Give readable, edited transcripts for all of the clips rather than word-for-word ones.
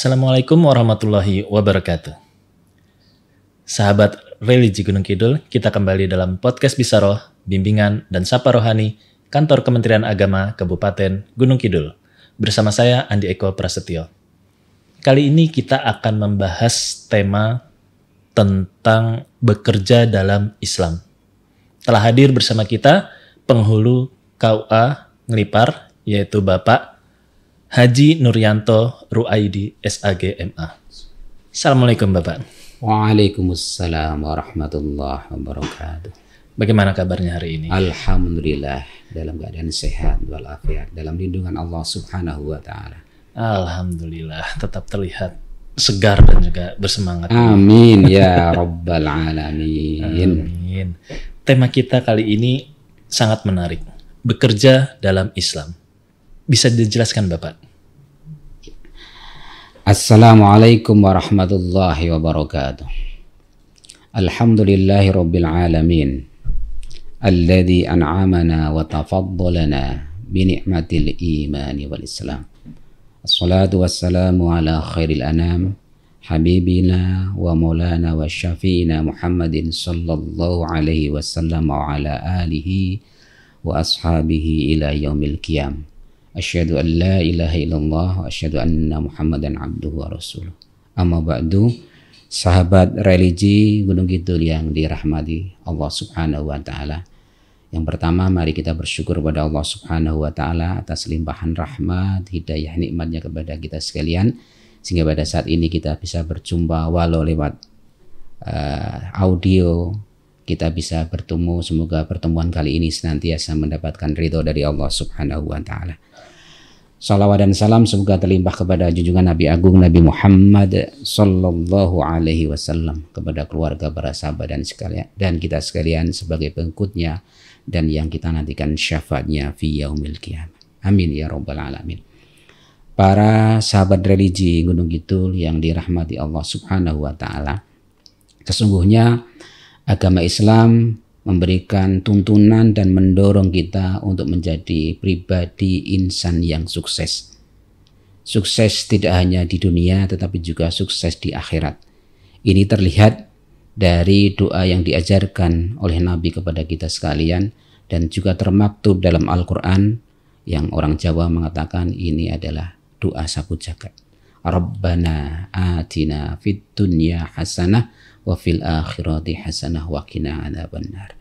Assalamualaikum warahmatullahi wabarakatuh. Sahabat Religi Gunung Kidul, kita kembali dalam podcast Bisaroh, Bimbingan dan Sapa Rohani, Kantor Kementerian Agama Kabupaten Gunung Kidul. Bersama saya Andi Eko Prasetyo. Kali ini kita akan membahas tema tentang bekerja dalam Islam. Telah hadir bersama kita penghulu KUA Ngelipar, yaitu Bapak Haji Nuryanto Ruaidi SAG MA. Assalamualaikum Bapak. Waalaikumsalam warahmatullahi wabarakatuh. Bagaimana kabarnya hari ini? Alhamdulillah dalam keadaan sehat walafiat dalam lindungan Allah Subhanahu wa taala. Alhamdulillah, tetap terlihat segar dan juga bersemangat. Amin ya rabbal alamin. Amin. Tema kita kali ini sangat menarik. Bekerja dalam Islam. Bisa dijelaskan Bapak? Assalamualaikum warahmatullahi wabarakatuh. Alhamdulillahi rabbil alamin. Alladhi an'amana wa tafaddalana bini'matil imani wal islam. Assalatu wassalamu ala khairil anam. Habibina wa maulana wa syafi'ina Muhammadin sallallahu alaihi wasallam wa ala alihi wa ashabihi ila yaumil qiyam. Asyhadu an la ilaha illallah wa asyhadu anna Muhammadan abduhu wa rasuluh. Amma ba'du, sahabat religi Gunung Kidul yang dirahmati Allah Subhanahu wa taala. Yang pertama, mari kita bersyukur kepada Allah Subhanahu wa taala atas limpahan rahmat, hidayah, nikmatnya kepada kita sekalian, sehingga pada saat ini kita bisa berjumpa walau lewat audio. Kita bisa bertemu, semoga pertemuan kali ini senantiasa mendapatkan ridho dari Allah Subhanahu wa taala. Salawat dan salam semoga terlimpah kepada junjungan Nabi Agung Nabi Muhammad sallallahu alaihi wasallam, kepada keluarga, para sahabat dan kita sekalian sebagai pengikutnya dan yang kita nantikan syafaatnya fi yaumil qiyamah. Amin ya rabbal alamin. Para sahabat religi Gunung Kidul yang dirahmati Allah Subhanahu wa taala, sesungguhnya agama Islam memberikan tuntunan dan mendorong kita untuk menjadi pribadi insan yang sukses. Sukses tidak hanya di dunia tetapi juga sukses di akhirat. Ini terlihat dari doa yang diajarkan oleh Nabi kepada kita sekalian dan juga termaktub dalam Al-Quran yang orang Jawa mengatakan ini adalah doa sapu jagat. Rabbana atina fid dunya hasanah wa fil akhirati hasanah wa qina adzabannar.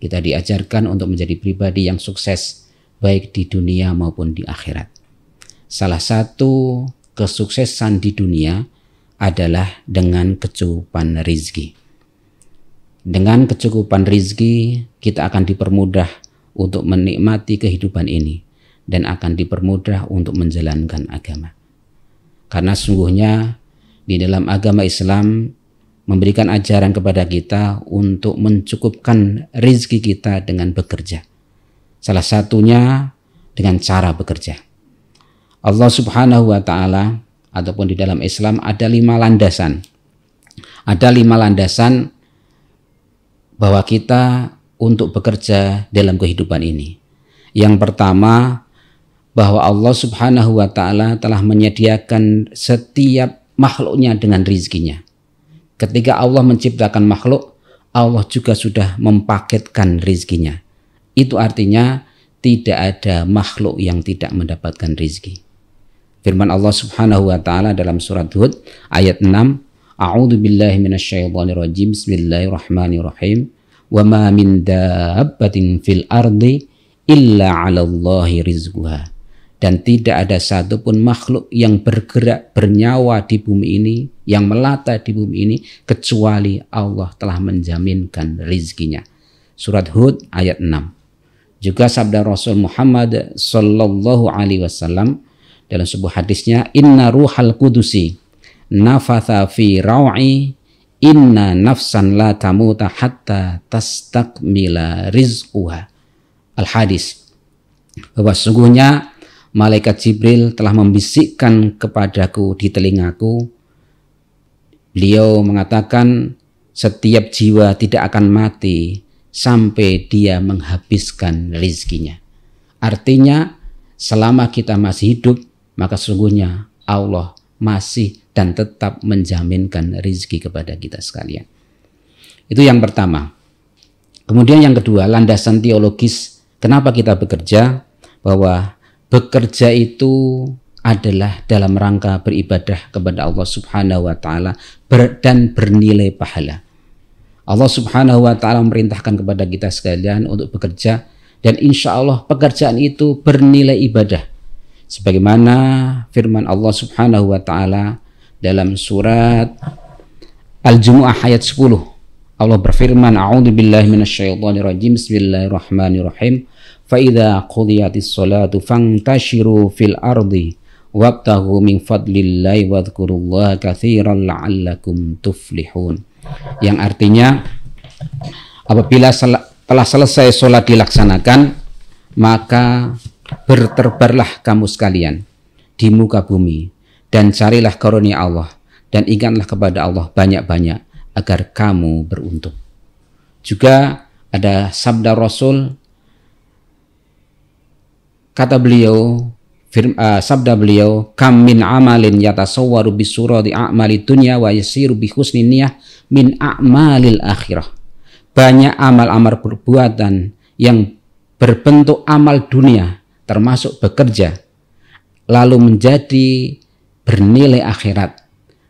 Kita diajarkan untuk menjadi pribadi yang sukses baik di dunia maupun di akhirat. Salah satu kesuksesan di dunia adalah dengan kecukupan rizki. Dengan kecukupan rizki kita akan dipermudah untuk menikmati kehidupan ini dan akan dipermudah untuk menjalankan agama. Karena sungguhnya di dalam agama Islam memberikan ajaran kepada kita untuk mencukupkan rizki kita dengan bekerja. Salah satunya dengan cara bekerja. Allah Subhanahu wa ta'ala ataupun di dalam Islam ada 5 landasan. Ada 5 landasan bahwa kita untuk bekerja dalam kehidupan ini. Yang pertama, bahwa Allah Subhanahu wa ta'ala telah menyediakan setiap makhluknya dengan rizkinya. Ketika Allah menciptakan makhluk, Allah juga sudah mempaketkan rizkinya. Itu artinya tidak ada makhluk yang tidak mendapatkan rizki. Firman Allah Subhanahu wa ta'ala dalam surat Hud ayat 6, A'udzu billahi minasyaitonir rajim. Bismillahirrahmanirrahim. Wa ma min dabbatin fil ardi illa 'alallahi rizquha. Dan tidak ada satupun makhluk yang bergerak bernyawa di bumi ini, yang melata di bumi ini, kecuali Allah telah menjaminkan rizkinya. Surat Hud ayat 6. Juga sabda Rasul Muhammad sallallahu alaihi wasallam dalam sebuah hadisnya, Inna ruhal kudusi nafatha fi raw'i inna nafsan la tamuta hatta tastakmila rizquha. Al-hadis, bahwa sungguhnya Malaikat Jibril telah membisikkan kepadaku di telingaku. Beliau mengatakan setiap jiwa tidak akan mati sampai dia menghabiskan rizkinya. Artinya selama kita masih hidup, maka sesungguhnya Allah masih dan tetap menjaminkan rezeki kepada kita sekalian. Itu yang pertama. Kemudian yang kedua, landasan teologis kenapa kita bekerja, bahwa bekerja itu adalah dalam rangka beribadah kepada Allah Subhanahu wa taala dan bernilai pahala. Allah Subhanahu wa taala memerintahkan kepada kita sekalian untuk bekerja, dan insya Allah pekerjaan itu bernilai ibadah. Sebagaimana firman Allah Subhanahu wa taala dalam surat Al-Jumu'ah ayat 10. Allah berfirman, A'udzubillahi minasyaitonirrajim. Bismillahirrahmanirrahim. Fa idza qudiyatis sholatu fantashiru fil ardi wabtaghu min fadlillahi wadhkurullaha katsiran la'allakum tuflihun. Yang artinya, apabila telah selesai sholat dilaksanakan, maka berterbarlah kamu sekalian di muka bumi dan carilah karunia Allah dan ingatlah kepada Allah banyak-banyak agar kamu beruntung. Juga ada sabda Rasul, kata beliau, sabda beliau, kam min amalin yatasawwaru bisurati a'mali dunya wa yasiru bi husni niyah min a'malil akhirah. Banyak amal-amal perbuatan yang berbentuk amal dunia termasuk bekerja lalu menjadi bernilai akhirat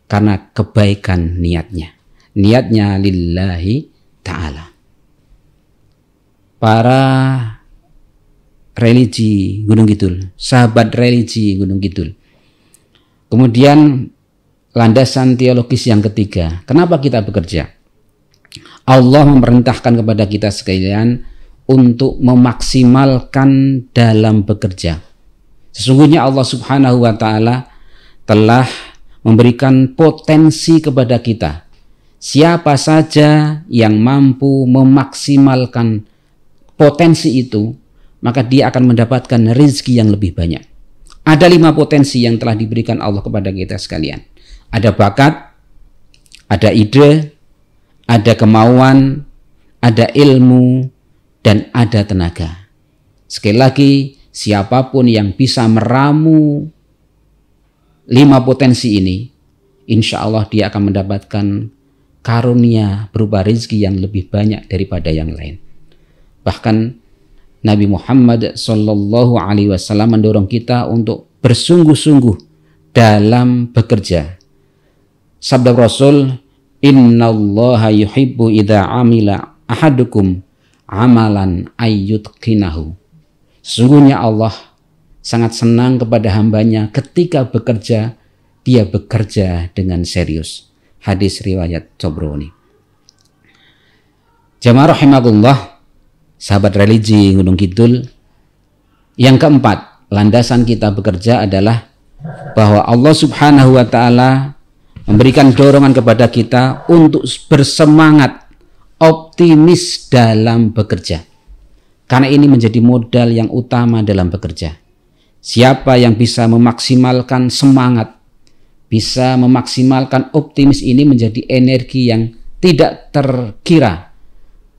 karena kebaikan niatnya lillahi ta'ala. Para religi Gunung Kidul, sahabat religi Gunung Kidul. Kemudian landasan teologis yang ketiga, kenapa kita bekerja? Allah memerintahkan kepada kita sekalian untuk memaksimalkan dalam bekerja. Sesungguhnya Allah Subhanahu wa taala telah memberikan potensi kepada kita. Siapa saja yang mampu memaksimalkan potensi itu, maka dia akan mendapatkan rezeki yang lebih banyak. Ada 5 potensi yang telah diberikan Allah kepada kita sekalian. Ada bakat, ada ide, ada kemauan, ada ilmu, dan ada tenaga. Sekali lagi, siapapun yang bisa meramu 5 potensi ini, insya Allah dia akan mendapatkan karunia berupa rezeki yang lebih banyak daripada yang lain. Bahkan Nabi Muhammad Sallallahu Alaihi Wasallam mendorong kita untuk bersungguh-sungguh dalam bekerja. Sabda Rasul, Innallaha yuhibbu idza amila ahadukum amalan ayyutqinahu. Sesungguhnya Allah sangat senang kepada hambanya ketika bekerja, dia bekerja dengan serius. Hadis riwayat Tabrani. Jamaah rahimakumullah, sahabat religi Gunung Kidul. Yang keempat, landasan kita bekerja adalah bahwa Allah Subhanahu wa taala memberikan dorongan kepada kita untuk bersemangat, optimis dalam bekerja. Karena ini menjadi modal yang utama dalam bekerja. Siapa yang bisa memaksimalkan semangat, bisa memaksimalkan optimis, ini menjadi energi yang tidak terkira,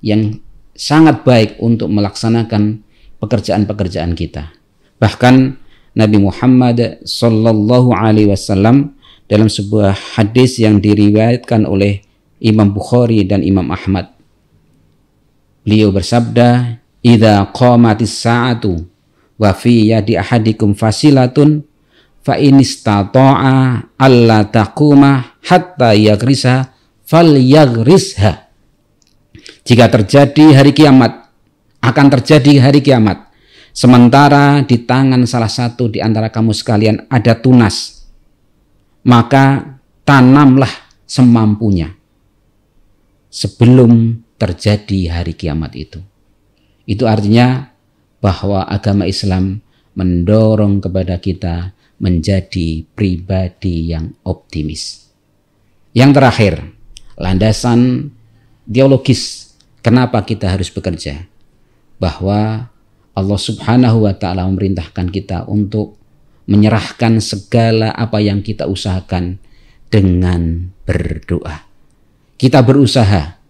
yang sangat baik untuk melaksanakan pekerjaan-pekerjaan kita. Bahkan Nabi Muhammad Sallallahu Alaihi Wasallam dalam sebuah hadis yang diriwayatkan oleh Imam Bukhari dan Imam Ahmad, beliau bersabda, "Idza qamatis sa'atu wa fi yadi ahadikum fasilatun fa in istata'a alla taquma hatta yagrisa falyagrisha." Jika terjadi hari kiamat, akan terjadi hari kiamat, sementara di tangan salah satu di antara kamu sekalian ada tunas, maka tanamlah semampunya sebelum terjadi hari kiamat itu. Itu artinya bahwa agama Islam mendorong kepada kita menjadi pribadi yang optimis. Yang terakhir, landasan teologis kenapa kita harus bekerja, bahwa Allah Subhanahu wa taala memerintahkan kita untuk menyerahkan segala apa yang kita usahakan dengan berdoa. Kita berusaha,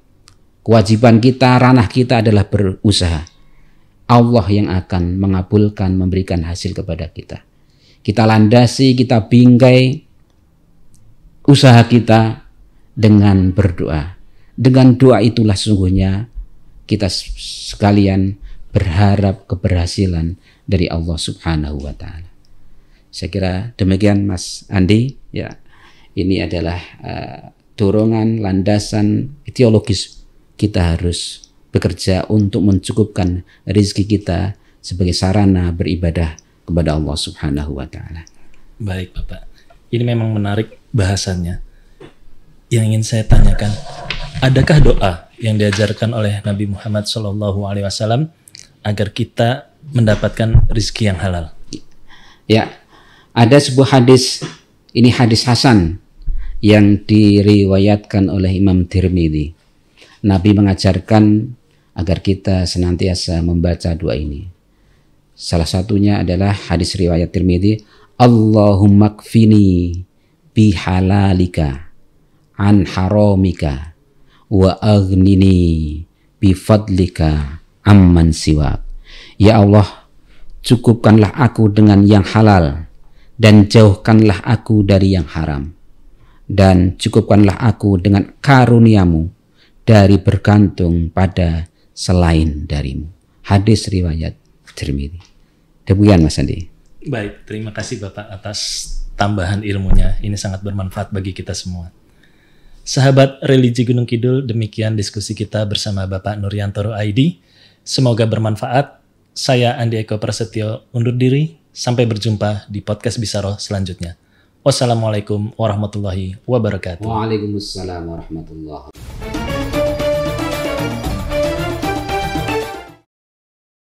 kewajiban kita, ranah kita adalah berusaha. Allah yang akan mengabulkan, memberikan hasil kepada kita. Kita landasi, kita bingkai usaha kita dengan berdoa. Dengan doa itulah sesungguhnya kita sekalian berharap keberhasilan dari Allah Subhanahu wa Ta'ala. Saya kira demikian Mas Andi. Ya, ini adalah dorongan, landasan ideologis. Kita harus bekerja untuk mencukupkan rezeki kita sebagai sarana beribadah kepada Allah Subhanahu wa Ta'ala. Baik Bapak, ini memang menarik bahasannya. Yang ingin saya tanyakan, adakah doa yang diajarkan oleh Nabi Muhammad SAW agar kita mendapatkan rezeki yang halal? Ya, ada sebuah hadis, ini hadis hasan yang diriwayatkan oleh Imam Tirmidzi. Nabi mengajarkan agar kita senantiasa membaca doa ini. Salah satunya adalah hadis riwayat Tirmidzi, Allahumma kfini bihalalika an haramika wa aghnini bifadlika amman siwak. Ya Allah, cukupkanlah aku dengan yang halal dan jauhkanlah aku dari yang haram, dan cukupkanlah aku dengan karuniamu dari bergantung pada selain darimu. Hadis riwayat Tirmidzi. Demikian Mas Andi. Baik, terima kasih Bapak atas tambahan ilmunya. Ini sangat bermanfaat bagi kita semua. Sahabat Religi Gunung Kidul, demikian diskusi kita bersama Bapak Nuriantoro ID. Semoga bermanfaat. Saya Andi Eko Prasetyo undur diri. Sampai berjumpa di podcast Bisaroh selanjutnya. Wassalamualaikum warahmatullahi wabarakatuh. Waalaikumsalam warahmatullahi wabarakatuh.